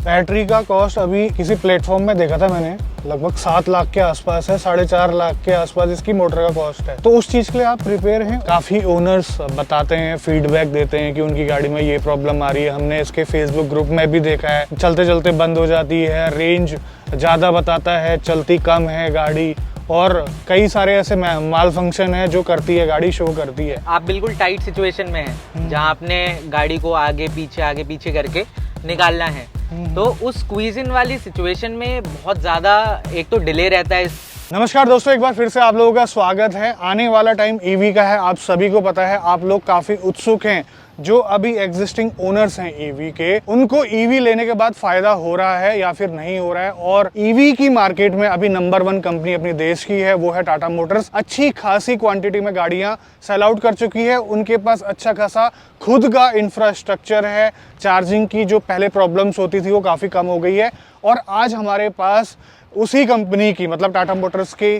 Battery का cost अभी किसी प्लेटफॉर्म में देखा था मैंने, लगभग 7 लाख के आसपास है, 4.5 लाख के आसपास इसकी मोटर का कॉस्ट है। तो उस चीज़ के लिए आप प्रिपेयर हैं? काफ़ी ओनर्स बताते हैं, फीडबैक देते हैं कि उनकी गाड़ी में ये प्रॉब्लम आ रही है। हमने इसके फेसबुक ग्रुप में भी देखा है, चलते चलते बंद हो जाती है, रेंज ज़्यादा बताता है, चलती कम है गाड़ी, और कई सारे ऐसे माल फंक्शन है जो करती है गाड़ी, शो करती है। आप बिल्कुल टाइट सिचुएशन में हैं जहां आपने गाड़ी को आगे पीछे करके निकालना है, तो उस स्क्वीज इन वाली सिचुएशन में बहुत ज़्यादा एक तो डिले रहता है। नमस्कार दोस्तों, एक बार फिर से आप लोगों का स्वागत है। आने वाला टाइम ईवी का है, आप सभी को पता है। आप लोग काफ़ी उत्सुक हैं, जो अभी एग्जिस्टिंग ओनर्स हैं ईवी के, उनको ईवी लेने के बाद फायदा हो रहा है या फिर नहीं हो रहा है। और ईवी की मार्केट में अभी नंबर 1 कंपनी अपनी देश की है, वो है टाटा मोटर्स। अच्छी खासी क्वांटिटी में गाड़ियां सेल आउट कर चुकी है, उनके पास अच्छा खासा खुद का इंफ्रास्ट्रक्चर है। चार्जिंग की जो पहले प्रॉब्लम्स होती थी वो काफ़ी कम हो गई है। और आज हमारे पास उसी कंपनी की, मतलब टाटा मोटर्स के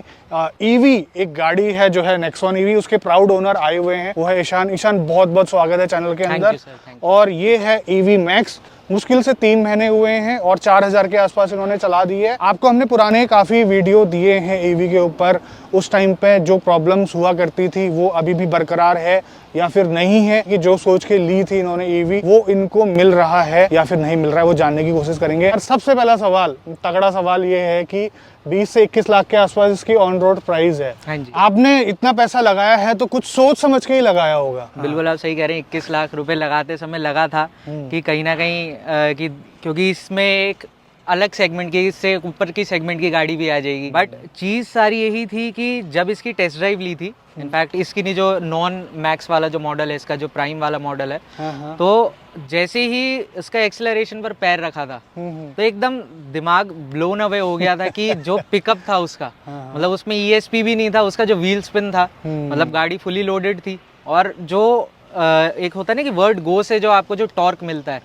ईवी एक गाड़ी है जो है नेक्सॉन ईवी, उसके प्राउड ओनर आए हुए हैं, वो है ईशान। ईशान, बहुत बहुत स्वागत है चैनल के अंदर। और ये है ईवी मैक्स। मुश्किल से 3 महीने हुए हैं और 4000 के आसपास इन्होंने चला दी है। आपको हमने पुराने काफ़ी वीडियो दिए हैं ईवी के ऊपर। उस टाइम पे जो प्रॉब्लम्स हुआ करती थी वो अभी भी बरकरार है या फिर नहीं है, कि जो सोच के ली थी इन्होंने ईवी वो इनको मिल रहा है या फिर नहीं मिल रहा है, वो जानने की कोशिश करेंगे। और सबसे पहला सवाल, तगड़ा सवाल ये है कि 20 से 21 लाख के आसपास इसकी ऑन रोड प्राइस है। हाँ जी। आपने इतना पैसा लगाया है तो कुछ सोच समझ के ही लगाया होगा। बिल्कुल आप सही कह रहे हैं। 21 लाख रुपए लगाते समय लगा था कि कहीं ना कहीं क्योंकि इसमें एक अलग सेगमेंट की, इससे ऊपर की सेगमेंट की गाड़ी भी आ जाएगी। बट चीज़ सारी यही थी कि जब इसकी टेस्ट ड्राइव ली थी, इनफैक्ट इसकी नहीं, जो नॉन मैक्स वाला जो मॉडल है इसका, जो प्राइम वाला मॉडल है, तो जैसे ही इसका एक्सेलरेशन पर पैर रखा था तो एकदम दिमाग ब्लोन अवे हो गया था कि जो पिकअप था उसका, मतलब उसमें ESP भी नहीं था, उसका जो व्हील स्पिन था, मतलब गाड़ी फुली लोडेड थी। और जो एक होता है ना कि वर्ड गो से जो आपको जो टॉर्क मिलता है,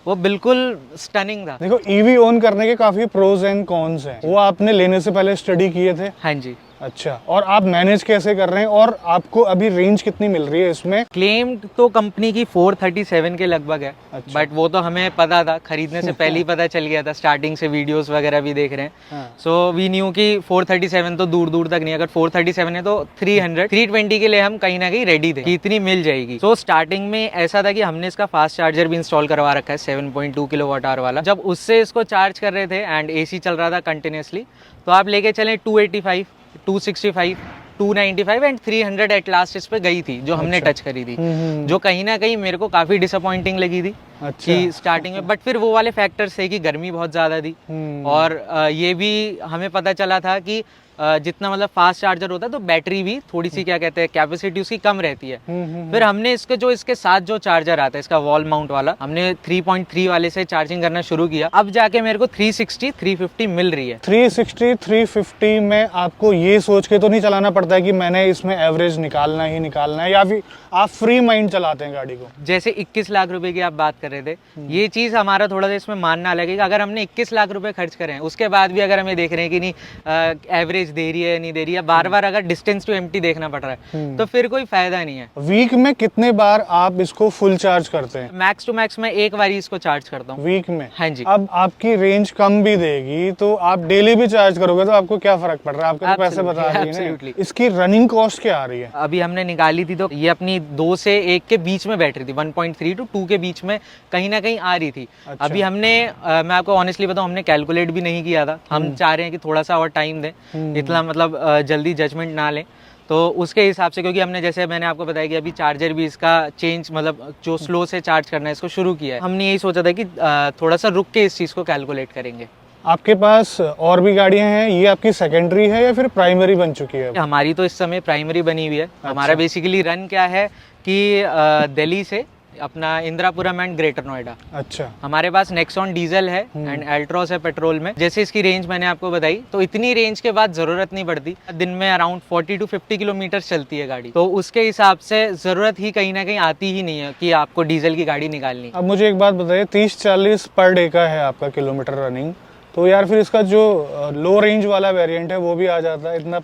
वो बिल्कुल स्टनिंग था। देखो, ईवी ओन करने के काफी प्रोज एंड कॉन्स हैं, वो आपने लेने से पहले स्टडी किए थे? हाँ जी। अच्छा, और आप मैनेज कैसे कर रहे हैं और आपको अभी रेंज कितनी मिल रही है इसमें? क्लेम तो कंपनी की 437 के लगभग है। अच्छा। बट वो तो हमें पता था, खरीदने से पहले ही पता चल गया था, स्टार्टिंग से वीडियोस वगैरह भी देख रहे हैं। सो वी न्यू कि 437 तो दूर दूर तक नहीं, अगर 437 है तो 320 के लिए हम कहीं ना कहीं रेडी थे कि इतनी मिल जाएगी। सो स्टार्टिंग में ऐसा था कि हमने इसका फास्ट चार्जर भी इंस्टॉल करवा रखा है, 7.2 किलोवाट आवर वाला। जब उससे इसको चार्ज कर रहे थे एंड AC चल रहा था कंटिन्यूसली, तो आप लेके चले 285, 265, 295 एंड 300 एट लास्ट इस पे गई थी, जो हमने टच करी थी, जो कहीं ना कहीं मेरे को काफी डिसअपॉइंटिंग लगी थी। अच्छा। कि स्टार्टिंग में, बट फिर वो वाले फैक्टर्स थे कि गर्मी बहुत ज़्यादा थी, और ये भी हमें पता चला था कि जितना मतलब फास्ट चार्जर होता है तो बैटरी भी थोड़ी सी, क्या कहते हैं, कैपेसिटी उसकी कम रहती है। फिर हमने इसके साथ जो चार्जर आता है इसका वॉल माउंट वाला, हमने 3.3 वाले से चार्जिंग करना शुरू किया। अब जाके मेरे को 360, 350 मिल रही है। 360, 350 में आपको ये सोच के तो नहीं चलाना पड़ता है कि मैंने इसमें एवरेज निकालना ही निकालना है, या फिर आप फ्री माइंड चलाते हैं गाड़ी को? जैसे 21 लाख रुपए की आप बात कर रहे थे, ये चीज हमारा थोड़ा सा इसमें मानना लगेगा। अगर हमने 21 लाख रुपए खर्च करे हैं, उसके बाद भी अगर हमें देख रहे हैं कि नहीं एवरेज दे रही है नहीं दे रही है, बार बार अगर डिस्टेंस टू एम्प्टी देखना पड़ रहा है, तो फिर कोई फायदा नहीं है। वीक में कितने बार आप इसको फुल चार्ज करते हैं? मैक्स टू मैक्स मैं एक बार ही इसको चार्ज करता हूँ वीक में। हाँ जी। अब आपकी रेंज कम भी देगी तो आप डेली भी चार्ज करोगे तो आपको क्या फर्क पड़ रहा है? आपके तो पैसे बता रही है। इसकी रनिंग कॉस्ट क्या आ रही है? अभी हमने निकाली थी तो ये अपनी 2 से 1 के बीच में बैटरी थी, 1.3 to 2 के बीच में कहीं ना कहीं आ रही थी। अच्छा। अभी हमने मैं आपको ऑनेस्टली बताऊं, हमने कैलकुलेट भी नहीं किया था। हम चाह रहे हैं कि थोड़ा सा और टाइम दें, इतना मतलब जल्दी जजमेंट ना लें, तो उसके हिसाब से, क्योंकि हमने, जैसे मैंने आपको बताया कि अभी चार्जर भी इसका चेंज, मतलब जो स्लो से चार्ज करना है इसको शुरू किया है। हमने यही सोचा था कि थोड़ा सा रुक के इस चीज़ को कैलकुलेट करेंगे। आपके पास और भी गाड़ियां हैं, ये आपकी सेकेंडरी है या फिर प्राइमरी बन चुकी है? हमारी तो इस समय प्राइमरी बनी हुई है। हमारा बेसिकली रन क्या है कि दिल्ली से अपना इंदिरापुरम एंड ग्रेटर नोएडा। अच्छा। हमारे पास नेक्सॉन डीजल है एंड एल्ट्रॉस है पेट्रोल में। जैसे इसकी रेंज मैंने आपको बताई, तो इतनी रेंज के बाद जरूरत नहीं पड़ती। दिन में अराउंड 40 to 50 किलोमीटर चलती है गाड़ी, तो उसके हिसाब से जरूरत ही कहीं ना कहीं आती ही नहीं है कि आपको डीजल की गाड़ी निकालनी। अब मुझे एक बात बताइए, 30-40 पर डे का है आपका किलोमीटर रनिंग, तो यार फिर इसका जो लो रेंज वाला वेरिएंट है वो भी आ जाता है इतना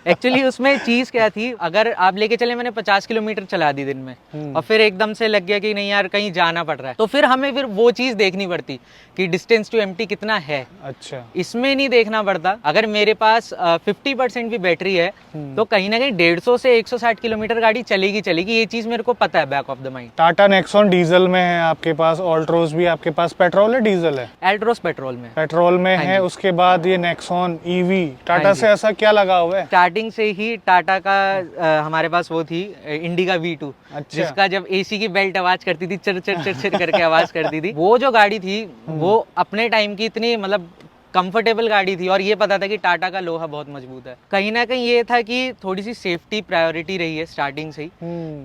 एक्चुअली उसमें चीज क्या थी, अगर आप लेके चले, मैंने 50 किलोमीटर चला दी दिन में और फिर एकदम से लग गया कि नहीं यार कहीं जाना पड़ रहा है, तो फिर हमें फिर वो चीज देखनी पड़ती कि डिस्टेंस टू एम्प्टी कितना है। अच्छा। इसमें नहीं देखना पड़ता, अगर मेरे पास 50% भी बैटरी है तो कहीं ना कहीं 150 से 160 किलोमीटर गाड़ी चलेगी चलेगी, ये चीज मेरे को पता है back of the mind. Tata Nexon diesel में है आपके पास, ऑल्ट्रोज भी आपके पास पेट्रोल है डीजल है? एल्ट्रोस पेट्रोल में। पेट्रोल में है। उसके बाद ये नेक्सॉन ईवी, टाटा से ऐसा क्या लगा हुआ है? स्टार्टिंग से ही टाटा का हमारे पास वो थी इंडिका V2, अच्छा। जिसका जब एसी की बेल्ट आवाज करती थी, चर चर चर चर करके आवाज करती थी, वो जो गाड़ी थी वो अपने टाइम की इतनी मतलब कंफर्टेबल गाड़ी थी, और ये पता था कि टाटा का लोहा बहुत मजबूत है। कहीं ना कहीं ये था कि थोड़ी सी सेफ्टी प्रायोरिटी रही है स्टार्टिंग से ही,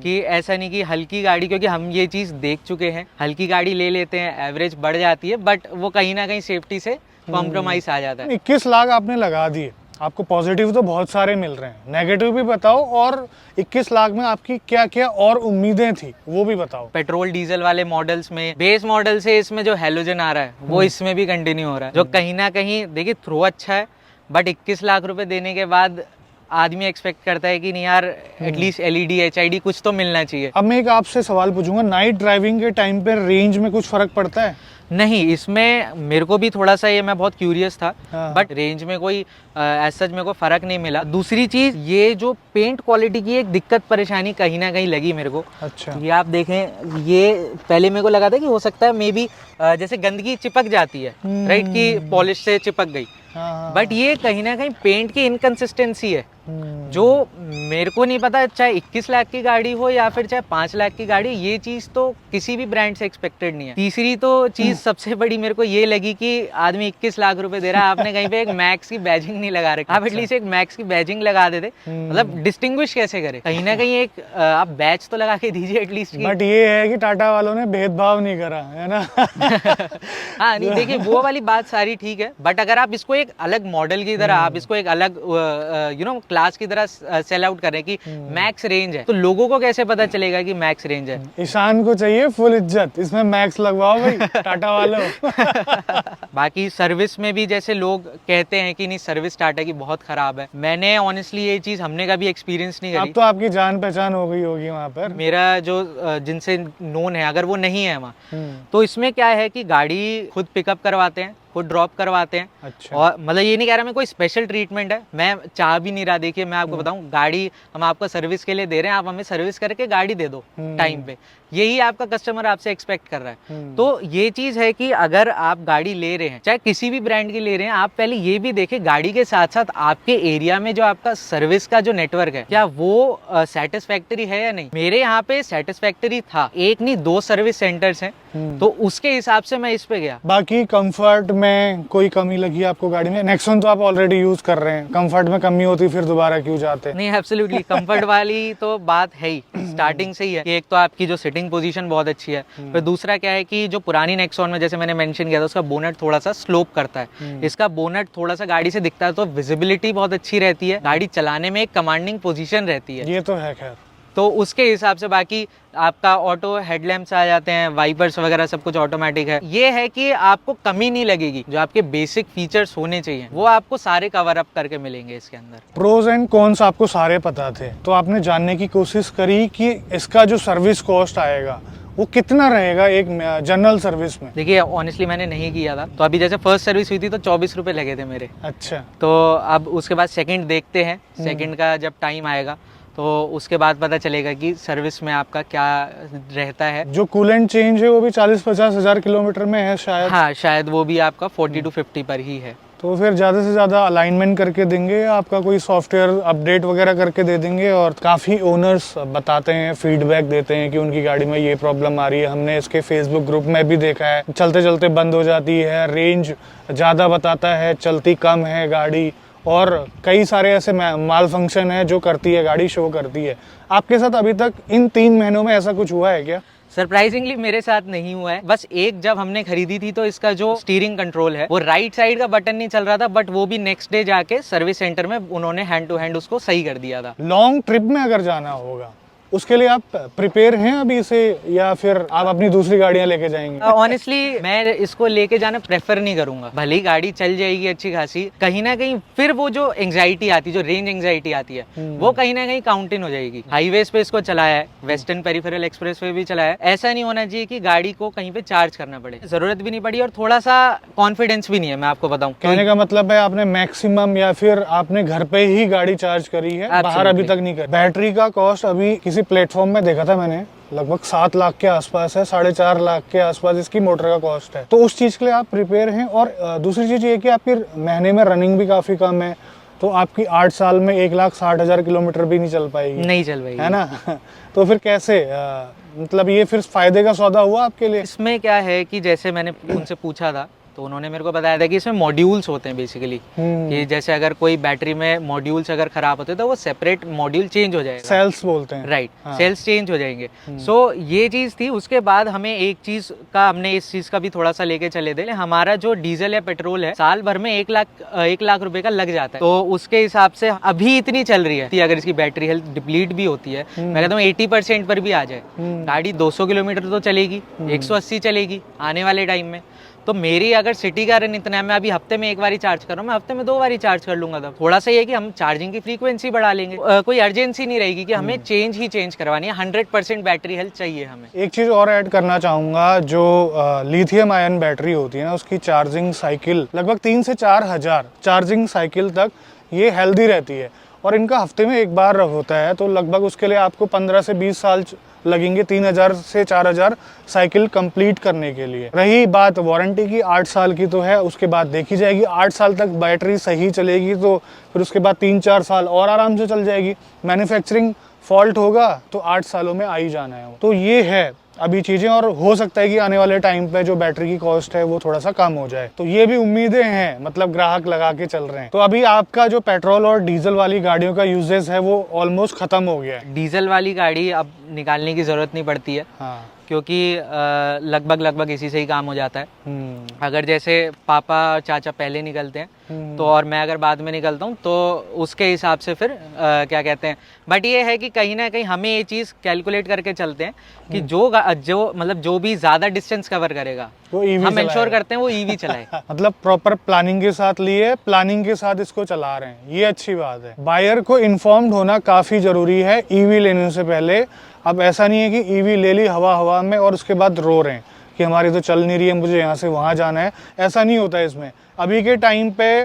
कि ऐसा नहीं कि हल्की गाड़ी, क्योंकि हम ये चीज देख चुके हैं, हल्की गाड़ी ले लेते हैं, एवरेज बढ़ जाती है, बट वो कहीं ना कहीं सेफ्टी से कॉम्प्रोमाइज आ जाता है। 21 लाख आपने लगा दिए, आपको पॉजिटिव तो बहुत सारे मिल रहे हैं, नेगेटिव भी बताओ, और 21 लाख में आपकी क्या क्या और उम्मीदें थी वो भी बताओ। पेट्रोल डीजल वाले मॉडल्स में, बेस मॉडल से इसमें जो हेलोजन आ रहा है वो इसमें भी कंटिन्यू हो रहा है, जो कहीं ना कहीं देखिए थ्रो अच्छा है, बट 21 लाख रुपए देने के बाद आदमी एक्सपेक्ट करता है कि नहीं यार एटलीस्ट LED HID कुछ तो मिलना चाहिए। अब मैं एक आपसे सवाल पूछूंगा, नाइट ड्राइविंग के टाइम पे रेंज में कुछ फर्क पड़ता है? नहीं, इसमें मेरे को भी थोड़ा सा ये, मैं बहुत क्यूरियस था, हाँ। बट रेंज में कोई एज सच मेरे को फर्क नहीं मिला। दूसरी चीज, ये जो पेंट क्वालिटी की एक दिक्कत परेशानी कहीं ना कहीं लगी मेरे को। अच्छा। ये आप देखें, ये पहले मेरे को लगा था कि हो सकता है मे बी जैसे गंदगी चिपक जाती है, राइट, कि पॉलिश से चिपक गई, हाँ। बट ये कहीं ना कहीं पेंट की इनकंसिस्टेंसी है, जो मेरे को नहीं पता, चाहे 21 लाख की गाड़ी हो या फिर चाहे 5 लाख की गाड़ी, ये चीज तो किसी भी ब्रांड से एक्सपेक्टेड नहीं है। तीसरी तो चीज सबसे बड़ी मेरे को ये लगी कि आदमी 21 लाख रुपए दे रहा है, आपने कहीं पे एक मैक्स की बैजिंग नहीं लगा रखी, आप एटलीस्ट एक मैक्स की बैजिंग लगा देते, मतलब डिस्टिंग्विश कैसे करे, कहीं ना कहीं एक आप बैच तो लगा के दीजिए एटलीस्ट। बट ये है कि टाटा वालों ने भेदभाव नहीं करा है ना। हाँ नहीं, देखिए वो वाली बात सारी ठीक है, बट अगर आप इसको एक अलग मॉडल की तरह, आप इसको एक अलग क्लास की तरह सेल आउट करें कि मैक्स रेंज है, तो लोगों को कैसे पता चलेगा कि मैक्स रेंज है? ईशान को चाहिए फुल इज्जत, इसमें मैक्स लगवाओ भाई टाटा वालों। बाकी सर्विस में भी जैसे लोग कहते हैं कि नहीं सर्विस टाटा की बहुत खराब है, मैंने ऑनेस्टली ये चीज हमने कभी एक्सपीरियंस नहीं अब करी। तो आपकी जान पहचान हो गई होगी वहाँ पर। मेरा जो जिनसे नोन है, अगर वो नहीं है वहाँ, तो इसमें क्या है कि गाड़ी खुद पिकअप करवाते हैं, खुद ड्रॉप करवाते हैं। अच्छा। और मतलब ये नहीं कह रहा मैं कोई स्पेशल ट्रीटमेंट है, मैं चाह भी नहीं रहा। देखिए मैं आपको बताऊं, गाड़ी हम आपको सर्विस के लिए दे रहे हैं, आप हमें सर्विस करके गाड़ी दे दो टाइम पे, यही आपका कस्टमर आपसे एक्सपेक्ट कर रहा है। तो ये चीज है कि अगर आप गाड़ी ले रहे हैं, चाहे किसी भी ब्रांड की ले रहे हैं, आप पहले ये भी देखें गाड़ी के साथ साथ आपके एरिया में जो आपका सर्विस का जो नेटवर्क है, क्या वो सेटिस्फैक्टरी है या नहीं। मेरे यहाँ पे सेटिस्फैक्टरी था, एक नहीं 2 सर्विस सेंटर्स हैं, तो उसके हिसाब से मैं इस पे गया। बाकी कंफर्ट में कोई कमी लगी आपको गाड़ी में? नेक्सॉन तो आप ऑलरेडी यूज कर रहे हैं, कंफर्ट में कमी होती फिर दोबारा क्यों जाते? नहीं, एब्सोल्युटली कंफर्ट वाली तो बात है ही, स्टार्टिंग से ही है कि एक तो आपकी जो सिटिंग पोजीशन बहुत अच्छी है, फिर दूसरा क्या है कि जो पुरानी नेक्सॉन में जैसे मैंने मेंशन किया था, उसका बोनेट थोड़ा सा स्लोप करता है, इसका बोनेट थोड़ा सा गाड़ी से दिखता है, तो विजिबिलिटी बहुत अच्छी रहती है, गाड़ी चलाने में एक कमांडिंग पोजीशन रहती है। ये तो है खैर। तो उसके हिसाब से बाकी आपका ऑटो हेडलैम्प्स आ जाते हैं, वाइपर्स वगैरह सब कुछ ऑटोमेटिक है। ये है कि आपको कमी नहीं लगेगी, जो आपके बेसिक फीचर्स होने चाहिए वो आपको सारे कवर अप करके मिलेंगे इसके अंदर। प्रोज एंड कॉन्स आपको सारे पता थे, तो आपने जानने की कोशिश करी कि इसका जो सर्विस कॉस्ट आएगा वो कितना रहेगा एक जनरल सर्विस में? देखिए ऑनेस्टली मैंने नहीं किया था, तो अभी जैसे फर्स्ट सर्विस हुई थी तो 24 रुपए लगे थे मेरे। अच्छा। तो अब उसके बाद सेकंड देखते हैं, सेकंड का जब टाइम आएगा तो उसके बाद पता चलेगा कि सर्विस में आपका क्या रहता है। जो कूलेंट चेंज है वो भी 40-50 हज़ार किलोमीटर में है शायद। हाँ शायद वो भी आपका 40 to 50 पर ही है। तो फिर ज़्यादा से ज़्यादा अलाइनमेंट करके देंगे, आपका कोई सॉफ्टवेयर अपडेट वगैरह करके दे देंगे। और काफ़ी ओनर्स बताते हैं, फीडबैक देते हैं कि उनकी गाड़ी में ये प्रॉब्लम आ रही है। हमने इसके फेसबुक ग्रुप में भी देखा है, चलते चलते बंद हो जाती है, रेंज ज़्यादा बताता है, चलती कम है गाड़ी, और कई सारे ऐसे माल फंक्शन है जो करती है गाड़ी, शो करती है। आपके साथ अभी तक इन 3 महीनों में ऐसा कुछ हुआ है क्या? सरप्राइजिंगली मेरे साथ नहीं हुआ है। बस एक जब हमने खरीदी थी तो इसका जो स्टीयरिंग कंट्रोल है वो राइट साइड का बटन नहीं चल रहा था, बट वो भी नेक्स्ट डे जाके सर्विस सेंटर में उन्होंने हैंड टू हैंड उसको सही कर दिया था। लॉन्ग ट्रिप में अगर जाना होगा उसके लिए आप प्रिपेयर हैं अभी से, या फिर आप अपनी दूसरी गाड़ियां लेके जाएंगे? ऑनेस्टली मैं इसको लेके जाना प्रेफर नहीं करूंगा। भले ही गाड़ी चल जाएगी अच्छी खासी, कहीं ना कहीं फिर वो जो एंग्जाइटी आती है, जो रेंज एंग्जाइटी आती है, वो कहीं ना कहीं काउंट इन हो जाएगी। हाईवेज पे इसको चलाया है, वेस्टर्न पेरिफेरल एक्सप्रेस पे भी चलाया है। ऐसा नहीं होना चाहिए कि गाड़ी को कहीं पे चार्ज करना पड़े, जरूरत भी नहीं पड़ी और थोड़ा सा कॉन्फिडेंस भी नहीं है, मैं आपको बताऊं। कहने का मतलब है आपने मैक्सिमम या फिर आपने घर पे ही गाड़ी चार्ज करी है, बाहर अभी तक नहीं करी। बैटरी का कॉस्ट अभी किसी प्लेटफॉर्म में देखा था मैंने, लगभग 7 लाख के आसपास है, 4.5 लाख के आसपास इसकी मोटर का कॉस्ट है। तो उस चीज के लिए आप प्रिपेयर हैं। और दूसरी चीज ये कि आपकी महीने में रनिंग भी काफी कम है, तो आपकी 8 साल में 1,60,000 किलोमीटर भी नहीं चल पाएगी, नहीं चल पाएगी, है ना? तो फिर कैसे, मतलब ये फिर फायदे का सौदा हुआ आपके लिए? इसमें क्या है कि जैसे मैंने उनसे पूछा था तो उन्होंने मेरे को बताया था कि इसमें मॉड्यूल्स होते हैं बेसिकली, कि जैसे अगर कोई बैटरी में मॉड्यूल्स अगर खराब होते हैं तो वो सेपरेट मॉड्यूल चेंज हो जाएगा, सेल्स बोलते हैं, राइट, सेल्स चेंज हो जाएंगे। सो ये चीज़ थी। उसके बाद हमें एक चीज़ का, हमने इस चीज़ का भी थोड़ा सा लेके चले थे, हमारा जो डीजल या पेट्रोल है साल भर में 1 लाख रुपए का लग जाता है। तो उसके हिसाब से अभी इतनी चल रही है, अगर इसकी बैटरी हेल्थ डिप्लीट भी होती है, मैं कहता हूँ 80% पर भी आ जाए, गाड़ी 200 किलोमीटर तो चलेगी, 180 चलेगी आने वाले टाइम में। तो मेरी अगर सिटी का रन इतना है, मैं अभी हफ्ते में 1 बार चार्ज कर रहा हूँ, मैं हफ्ते में 2 बार चार्ज कर लूंगा। तब थोड़ा सा ये है कि हम चार्जिंग की फ्रीक्वेंसी बढ़ा लेंगे, कोई अर्जेंसी नहीं रहेगी कि हमें चेंज करवानी है। 100% बैटरी हेल्थ चाहिए हमें। एक चीज और ऐड करना चाहूंगा, जो लिथियम आयन बैटरी होती है ना, उसकी चार्जिंग साइकिल लगभग 3 से 4 हजार चार्जिंग साइकिल तक ये हेल्दी रहती है, और इनका हफ्ते में 1 बार होता है। तो लगभग उसके लिए आपको 15 से 20 साल लगेंगे 3000 से 4000 साइकिल कंप्लीट करने के लिए। रही बात वारंटी की, 8 साल की तो है, उसके बाद देखी जाएगी। 8 साल तक बैटरी सही चलेगी तो फिर उसके बाद 3-4 साल और आराम से चल जाएगी। मैन्युफैक्चरिंग फॉल्ट होगा तो 8 सालों में आ ही जाना है। तो ये है अभी चीजें, और हो सकता है कि आने वाले टाइम पे जो बैटरी की कॉस्ट है वो थोड़ा सा कम हो जाए। तो ये भी उम्मीदें हैं, मतलब ग्राहक लगा के चल रहे हैं। तो अभी आपका जो पेट्रोल और डीजल वाली गाड़ियों का यूजेस है वो ऑलमोस्ट खत्म हो गया है। डीजल वाली गाड़ी अब निकालने की जरूरत नहीं पड़ती है, हाँ, क्योंकि लगभग इसी से ही काम हो जाता है। अगर जैसे पापा चाचा पहले निकलते हैं तो और मैं अगर बाद में निकलता हूँ तो उसके हिसाब से फिर क्या कहते हैं। बट ये है कि कहीं ना कहीं हमें ये चीज़ कैलकुलेट करके चलते हैं कि जो मतलब जो भी ज़्यादा डिस्टेंस कवर करेगा वो ईवी हम इंश्योर करते हैं वो ईवी चलाए। मतलब प्रॉपर प्लानिंग के साथ लिए, प्लानिंग के साथ इसको चला रहे हैं, ये अच्छी बात है। बायर को इन्फॉर्म्ड होना काफ़ी ज़रूरी है ईवी लेने से पहले। अब ऐसा नहीं है कि ईवी ले ली हवा में और उसके बाद रो रहे हैं कि हमारी तो चल नहीं रही है, मुझे यहाँ से वहाँ जाना है। ऐसा नहीं होता है इसमें। अभी के टाइम पे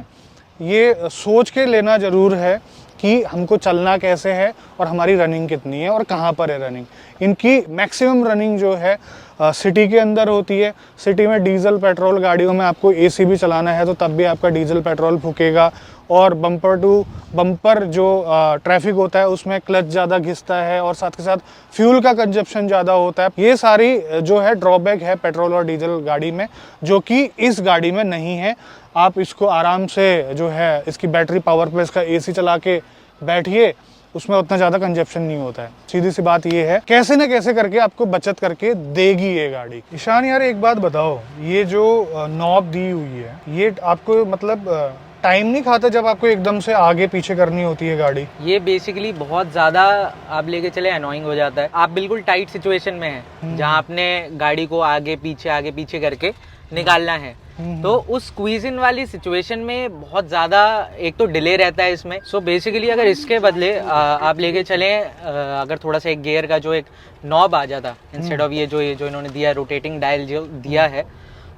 ये सोच के लेना ज़रूर है कि हमको चलना कैसे है और हमारी रनिंग कितनी है और कहाँ पर है रनिंग। इनकी मैक्सिमम रनिंग जो है सिटी के अंदर होती है। सिटी में डीजल पेट्रोल गाड़ियों में आपको एसी भी चलाना है तो तब भी आपका डीजल पेट्रोल फूकेगा, और बम्पर टू बम्पर जो ट्रैफिक होता है उसमें क्लच ज़्यादा घिसता है, और साथ के साथ फ्यूल का कंजप्शन ज़्यादा होता है। ये सारी जो है ड्रॉबैक है पेट्रोल और डीजल गाड़ी में, जो कि इस गाड़ी में नहीं है। आप इसको आराम से जो है इसकी बैटरी पावर पे इसका एसी चला के बैठिए, उसमें उतना ज़्यादा कंजप्शन नहीं होता है। सीधी सी बात ये है, कैसे न कैसे करके आपको बचत करके देगी ये गाड़ी। ईशान यार एक बात बताओ, ये जो नॉब दी हुई है ये आपको मतलब टाइम नहीं खाता जब आपको एकदम से आगे पीछे करनी होती है गाड़ी? ये बेसिकली बहुत ज़्यादा आप लेके चले अनोइंग हो जाता है। आप बिल्कुल टाइट सिचुएशन में हैं जहाँ आपने गाड़ी को आगे पीछे करके निकालना है, तो उस स्क्वीज इन वाली सिचुएशन में बहुत ज़्यादा एक तो डिले रहता है इसमें। सो बेसिकली अगर इसके बदले आप लेके चलें, अगर थोड़ा सा एक गियर का जो एक नॉब आ जाता इंस्टेड ऑफ ये जो इन्होंने दिया है, रोटेटिंग डायल जो दिया है,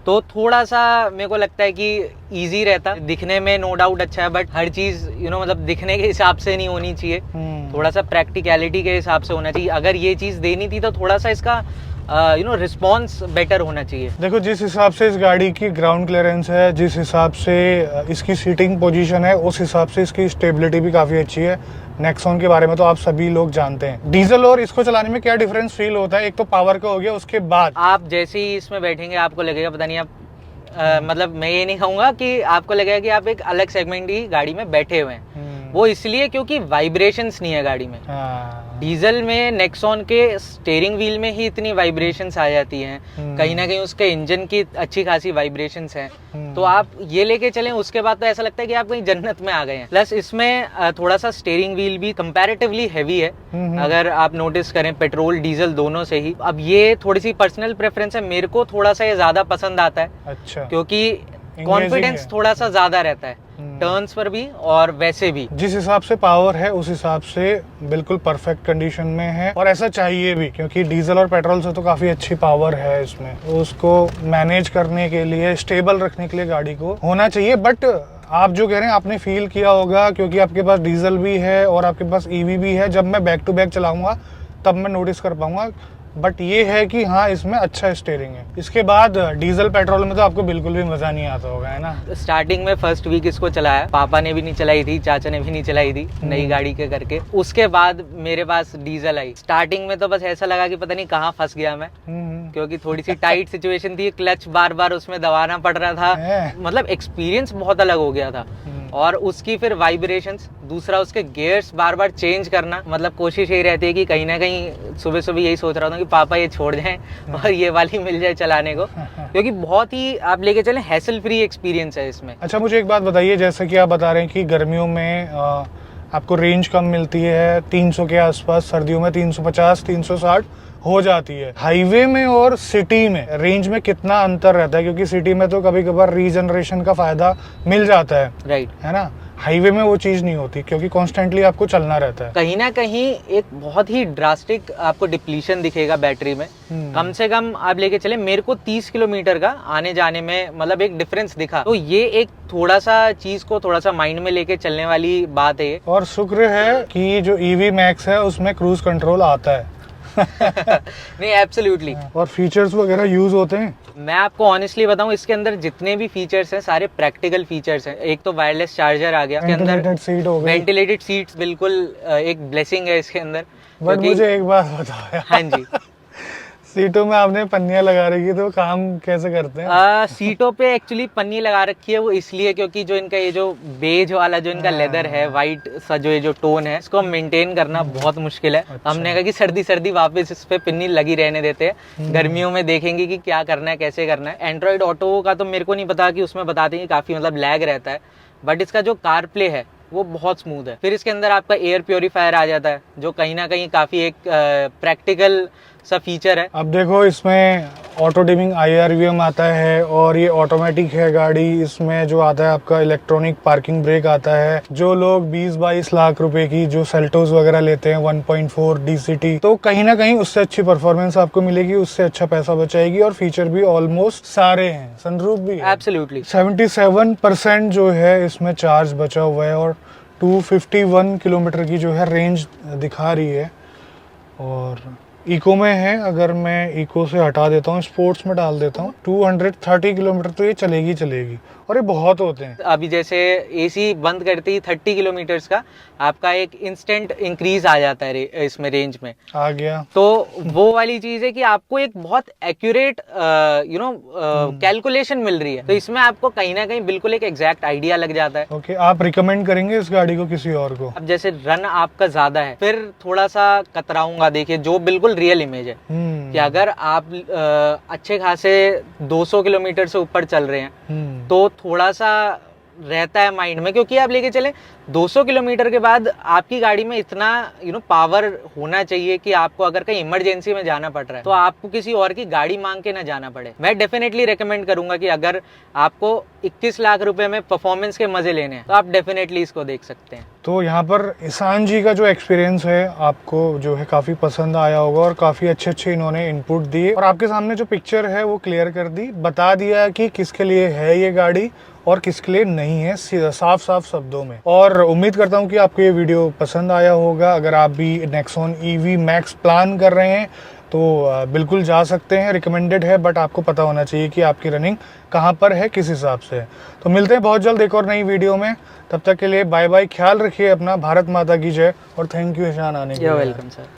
तो थोड़ा सा मेरे को लगता है कि इजी रहता। दिखने में नो डाउट अच्छा है, बट हर चीज़ मतलब दिखने के हिसाब से नहीं होनी चाहिए, थोड़ा सा प्रैक्टिकलिटी के हिसाब से होना चाहिए। अगर ये चीज़ देनी थी तो थोड़ा सा इसका रिस्पॉन्स बेटर होना चाहिए। देखो जिस हिसाब से इस गाड़ी की ग्राउंड क्लियरेंस है, जिस हिसाब से इसकी सीटिंग पोजीशन है, उस हिसाब से इसकी स्टेबिलिटी भी काफ़ी अच्छी है। नेक्सॉन के बारे में तो आप सभी लोग जानते हैं। डीजल और इसको चलाने में क्या डिफरेंस फील होता है? एक तो पावर का हो गया, उसके बाद आप जैसे ही इसमें बैठेंगे आपको लगेगा पता नहीं आप मतलब मैं ये नहीं कहूँगा कि आपको लगेगा कि आप एक अलग सेगमेंट की गाड़ी में बैठे हुए हैं। वो इसलिए क्योंकि वाइब्रेशंस नहीं है गाड़ी में। डीजल में नेक्सॉन के स्टीयरिंग व्हील में ही इतनी वाइब्रेशंस आ जाती हैं, कहीं ना कहीं उसके इंजन की अच्छी खासी वाइब्रेशंस हैं, तो आप ये लेके चलें उसके बाद तो ऐसा लगता है कि आप कहीं जन्नत में आ गए हैं। प्लस इसमें थोड़ा सा स्टीयरिंग व्हील भी कंपैरेटिवली हैवी है, अगर आप नोटिस करें पेट्रोल डीजल दोनों से ही। अब ये थोड़ी सी पर्सनल प्रेफरेंस है, मेरे को थोड़ा सा ये ज्यादा पसंद आता है। अच्छा, क्योंकि कॉन्फिडेंस थोड़ा सा ज्यादा रहता है टर्न्स पर भी और वैसे भी। जिस हिसाब से पावर है उस हिसाब से बिल्कुल परफेक्ट कंडीशन में है, और ऐसा चाहिए भी, क्योंकि डीजल और पेट्रोल से तो काफी अच्छी पावर है इसमें, उसको मैनेज करने के लिए, स्टेबल रखने के लिए गाड़ी को होना चाहिए। बट आप जो कह रहे हैं आपने फील किया होगा, क्योंकि आपके पास डीजल भी है और आपके पास ईवी भी है, जब मैं बैक टू बैक चलाऊंगा तब मैं नोटिस कर पाऊंगा। बट ये है कि हाँ, इसमें अच्छा स्टीयरिंग है। इसके बाद डीजल पेट्रोल में तो आपको बिल्कुल भी मजा नहीं आता होगा, है ना? स्टार्टिंग में फर्स्ट वीक इसको चलाया, पापा ने भी नहीं चलाई थी, चाचा ने भी नहीं चलाई थी नई गाड़ी के करके। उसके बाद मेरे पास डीजल आई। स्टार्टिंग में तो बस ऐसा लगा कि पता नहीं कहाँ फंस गया मैं, क्योंकि थोड़ी सी टाइट सिचुएशन थी, क्लच बार बार उसमें दबाना पड़ रहा था, मतलब एक्सपीरियंस बहुत अलग हो गया था। और उसकी फिर वाइब्रेशंस, दूसरा उसके गियर्स बार बार चेंज करना, मतलब कोशिश यही रहती है कि कहीं ना कहीं सुबह सुबह यही सोच रहा था कि पापा ये छोड़ जाएं और ये वाली मिल जाए चलाने को, क्योंकि बहुत ही आप लेके चलें हैसल फ्री एक्सपीरियंस है इसमें। अच्छा, मुझे एक बात बताइए, जैसे कि आप बता रहे हैं कि गर्मियों में आपको रेंज कम मिलती है 300 के आसपास, सर्दियों में 350 360 हो जाती है। हाईवे में और सिटी में रेंज में कितना अंतर रहता है? क्योंकि सिटी में तो कभी कभार रीजनरेशन का फायदा मिल जाता है, राइट, है ना? हाईवे में वो चीज नहीं होती, क्योंकि कॉन्स्टेंटली आपको चलना रहता है। कहीं ना कहीं एक बहुत ही ड्रास्टिक आपको डिप्लीशन दिखेगा बैटरी में। कम से कम आप लेके चले, मेरे को 30 किलोमीटर का आने जाने में मतलब एक डिफरेंस दिखा, तो ये एक थोड़ा सा चीज को थोड़ा सा माइंड में लेके चलने वाली बात है। और शुक्र है कि जो ईवी मैक्स है उसमें क्रूज कंट्रोल आता है। नहीं, एब्सोल्युटली। और फीचर्स वगैरह यूज होते हैं। मैं आपको ऑनेस्टली बताऊं, इसके अंदर जितने भी फीचर्स हैं सारे प्रैक्टिकल फीचर्स हैं। एक तो वायरलेस चार्जर आ गया, इसके अंदर वेंटिलेटेड सीट हो गई। वेंटिलेटेड सीट्स बिल्कुल एक ब्लेसिंग है इसके अंदर। बट मुझे एक बात बताओ, हाँ जी, सीटों में आपने पन्नियां लगा रखी है, तो काम कैसे करते हैं? सीटों पे एक्चुअली पन्नी लगा रखी है, वो इसलिए क्योंकि जो इनका ये जो बेज वाला जो इनका लेदर है, वाइट सा जो ये जो टोन है, इसको मेंटेन करना बहुत मुश्किल है। अच्छा। हमने कहा कि सर्दी सर्दी वापस इस पे पिन्नी लगी रहने देते हैं, गर्मियों में देखेंगे कि क्या करना है, कैसे करना है। एंड्रॉइड ऑटो का तो मेरे को नहीं पता, कि उसमें बताते हैं कि काफी मतलब लैग रहता है, बट इसका जो कार प्ले है वो बहुत स्मूथ है। फिर इसके अंदर आपका एयर प्योरीफायर आ जाता है, जो कहीं ना कहीं काफी एक प्रैक्टिकल सा फीचर है। अब देखो, इसमें ऑटो डिमिंग IRVM आता है, और ये ऑटोमेटिक है गाड़ी। इसमें जो आता है आपका इलेक्ट्रॉनिक पार्किंग ब्रेक आता है। जो लोग 20-22 लाख रुपए की जो सेल्टोस वगैरह लेते हैं 1.4 DCT, तो कहीं ना कहीं उससे अच्छी परफॉर्मेंस आपको मिलेगी, उससे अच्छा पैसा बचाएगी, और फीचर भी ऑलमोस्ट सारे हैं। सनरूफ भी है। एब्सोल्युटली 77% जो है इसमें चार्ज बचा हुआ है, और 251 किलोमीटर की जो है रेंज दिखा रही है। और इको में है, अगर मैं इको से हटा देता हूँ, स्पोर्ट्स में डाल देता हूँ, 230 किलोमीटर तो ये चलेगी। और ये बहुत होते हैं। अभी जैसे एसी बंद करते ही 30 किलोमीटर्स का आपका एक इंस्टेंट इंक्रीज आ जाता है इसमें रेंज में आ गया। तो वो वाली चीज है कि आपको एक बहुत एक्यूरेट कैलकुलेशन मिल रही है, तो इसमें आपको कहीं ना कहीं बिल्कुल एक एग्जैक्ट आइडिया लग जाता है। ओके, आप रिकमेंड करेंगे इस गाड़ी को किसी और को? अब जैसे रन आपका ज्यादा है, फिर थोड़ा सा कतराऊंगा, देखिए जो बिल्कुल रियल इमेज है कि अगर आप अच्छे खासे 200 किलोमीटर से ऊपर चल रहे हैं तो थोड़ा सा रहता है माइंड में, क्योंकि आप लेके चले 200 किलोमीटर के बाद आपकी गाड़ी में इतना पावर होना चाहिए कि आपको अगर कहीं इमरजेंसी में जाना पड़ रहा है तो आपको किसी और की गाड़ी मांग के ना जाना पड़े। मैं डेफिनेटली रेकमेंड करूंगा कि अगर आपको 21 लाख रुपए में परफॉर्मेंस के मजे लेने हैं तो आप डेफिनेटली इसको देख सकते हैं। तो यहाँ पर ईशान जी का जो एक्सपीरियंस है आपको जो है काफ़ी पसंद आया होगा, और काफ़ी अच्छे इन्होंने इनपुट दिए, और आपके सामने जो पिक्चर है वो क्लियर कर दी, बता दिया कि किसके लिए है ये गाड़ी और किसके लिए नहीं है, साफ शब्दों में। और उम्मीद करता हूँ कि आपको ये वीडियो पसंद आया होगा। अगर आप भी नेक्सॉन EV मैक्स प्लान कर रहे हैं तो बिल्कुल जा सकते हैं, रिकमेंडेड है, बट आपको पता होना चाहिए कि आपकी रनिंग कहाँ पर है, किस हिसाब से है। तो मिलते हैं बहुत जल्द एक और नई वीडियो में, तब तक के लिए बाय बाय, ख्याल रखिए अपना, भारत माता की जय, और थैंक यू ईशान आने के लिए। Welcome sir.